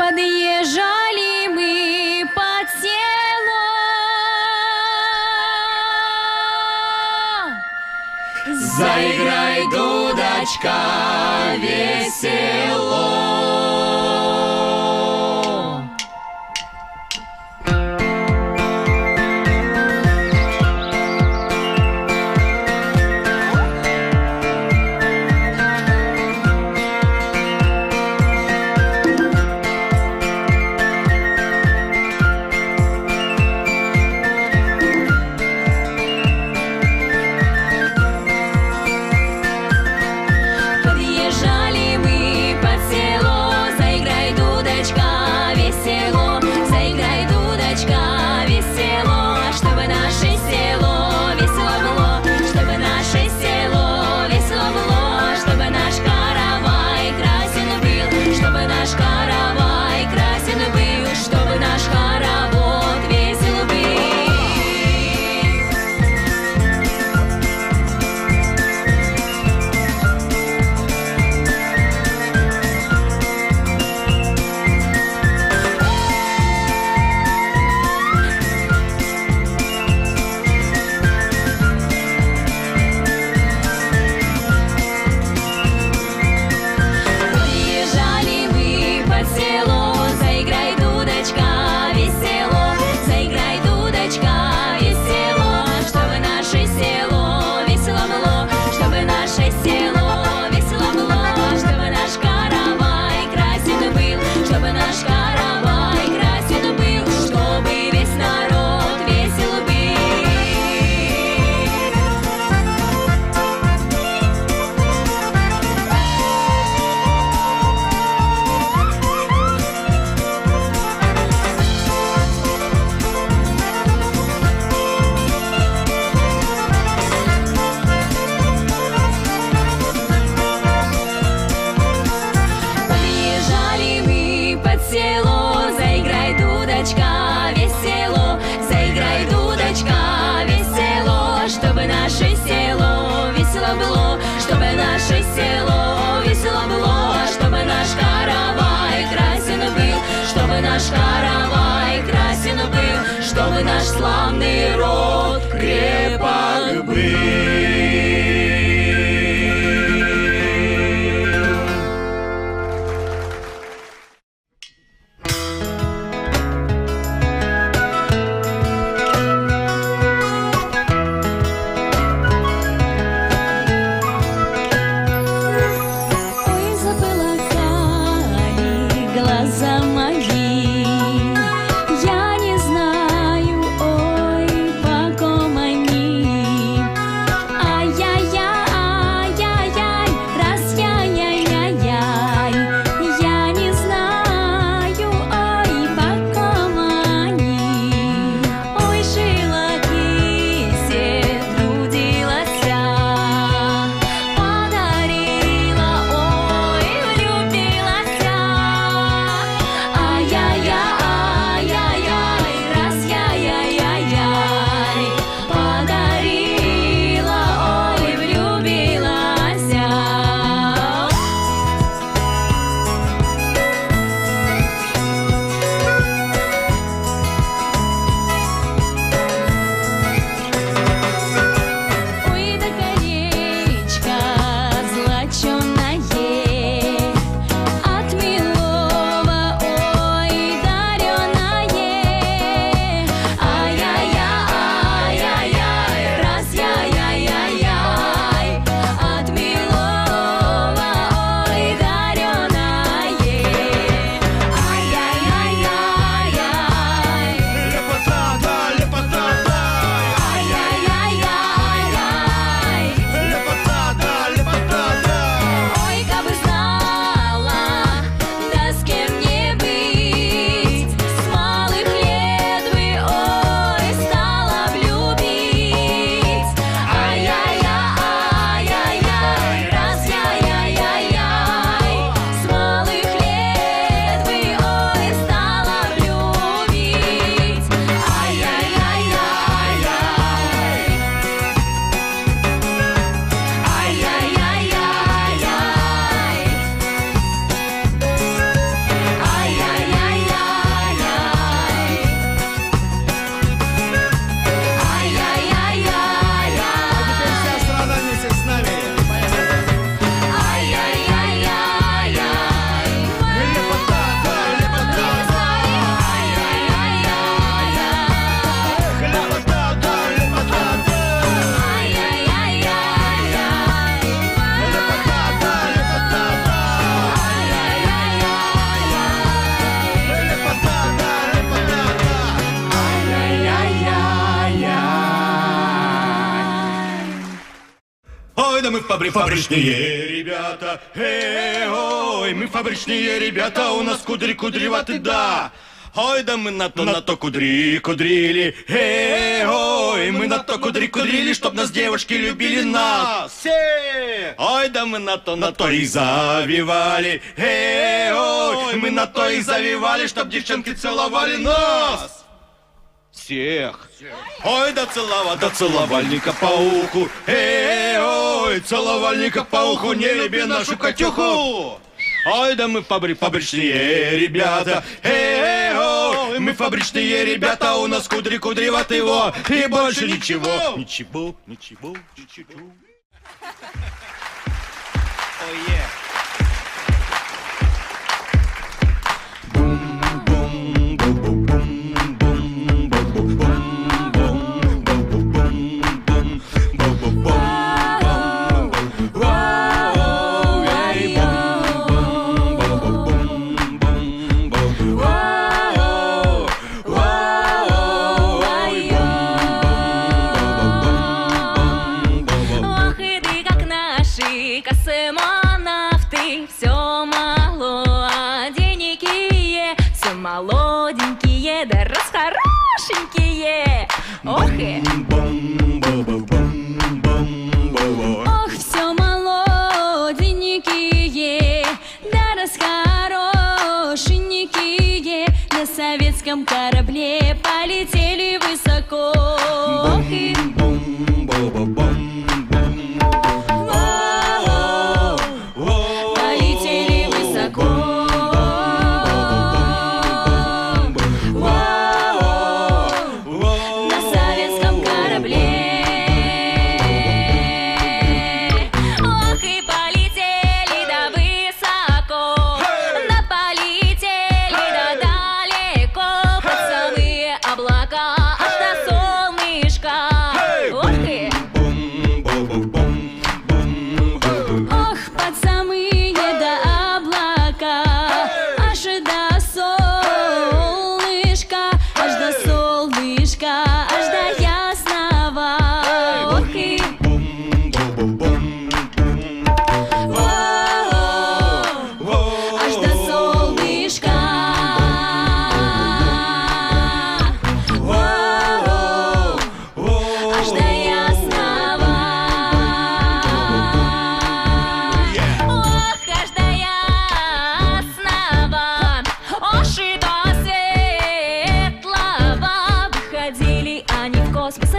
Подъезжали мы под село, заиграй, дудочка, весело. подъезжали мы под село. Ой, да мы фабричные ребята, ой, мы фабричные ребята, у нас кудри кудреваты, да. Ой, да мы на то кудрили, ой, мы на то кудрили, чтоб нас девушки любили нас. Все! Ой, да мы на то и завивали, ой, мы на то и завивали, чтоб девчонки целовали нас. Всех. Ой, да целовальника по уху, ой, целовальника по уху, не люби нашу Катюху. Ой, да мы фабричные ребята, ой, мы фабричные ребята, у нас кудри кудреватый, во, и больше ничего. Ничего. Ой, космонавты, все молоденькие, все молоденькие, да расхорошенькие. Ох, ох, все молоденькие, да расхорошенькие, на советском корабле полетели высоко. Ох,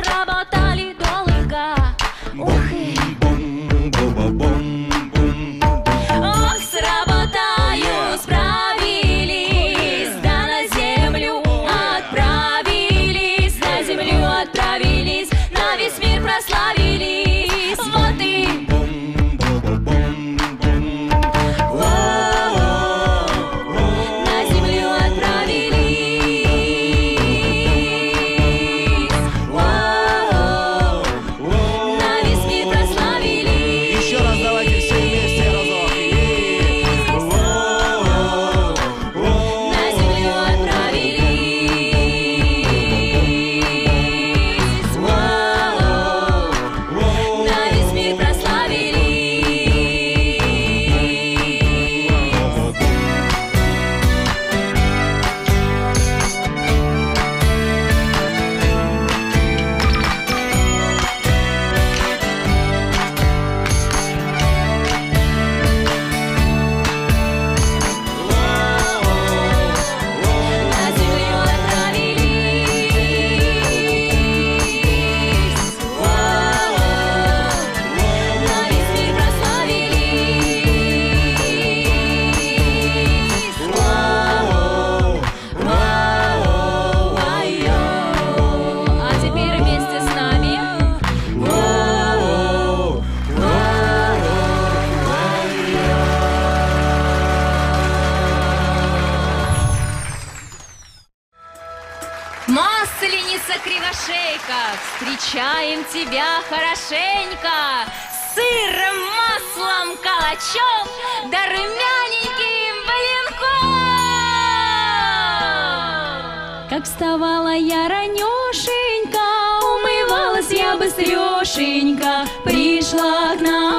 работали долго. Ох, сработаю, справились, да на землю отправились, на землю отправились, на весь мир прославились. Вот и на землю отправились. На весь мир прославились. Еще раз давайте все вместе разок. На землю отправились. На весь мир прославились. На землю отправились. На весь мир прославились. А теперь вместе с нами. Масленица кривошейка, встречаем тебя хорошенько, сыром, маслом, калачом, да румяненьким блинком. Как вставала я ранешенько, умывалась я быстрёшенько, пришла к нам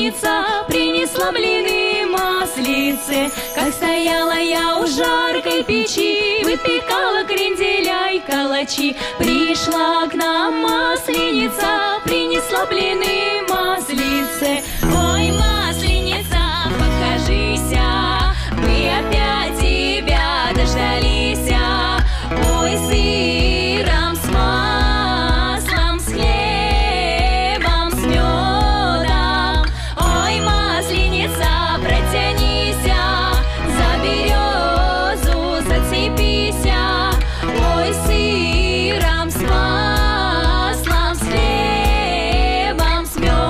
масленица принесла блины маслицы. Как стояла я у жаркой печи, выпекала кренделя и калачи. Пришла к нам масленица, принесла блины маслицы. Ой, масленица, покажися, мы опять тебя дождались. Ой, сыром с маслом, с хлебом, с медом. Ой, масленица, протянися, за березу зацепися. Ой, сыром с маслом, с хлебом, с медом.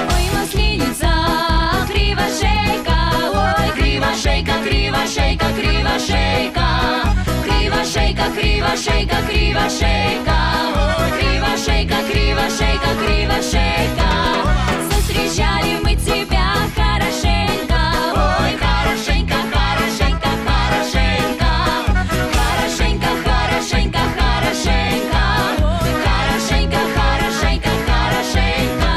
Ой, масленица, кривошейка, ой, кривошейка, кривошейка, кривошейка, кривошейка, кривошейка, кривошейка, ой, кривошейка, кривошейка, кривошейка. Застречали мы тебя хорошенько, ой, хорошенько, хорошенько, хорошенько, хорошенько, хорошенько, хорошенько, хорошенько, хорошенько, хорошенько.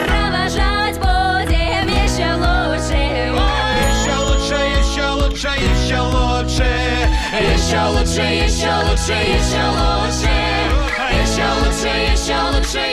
Провожать будем еще лучше, ой. Еще лучше, еще лучше, еще лучше. Еще лучше, еще лучше, еще лучше, еще лучше, еще лучше,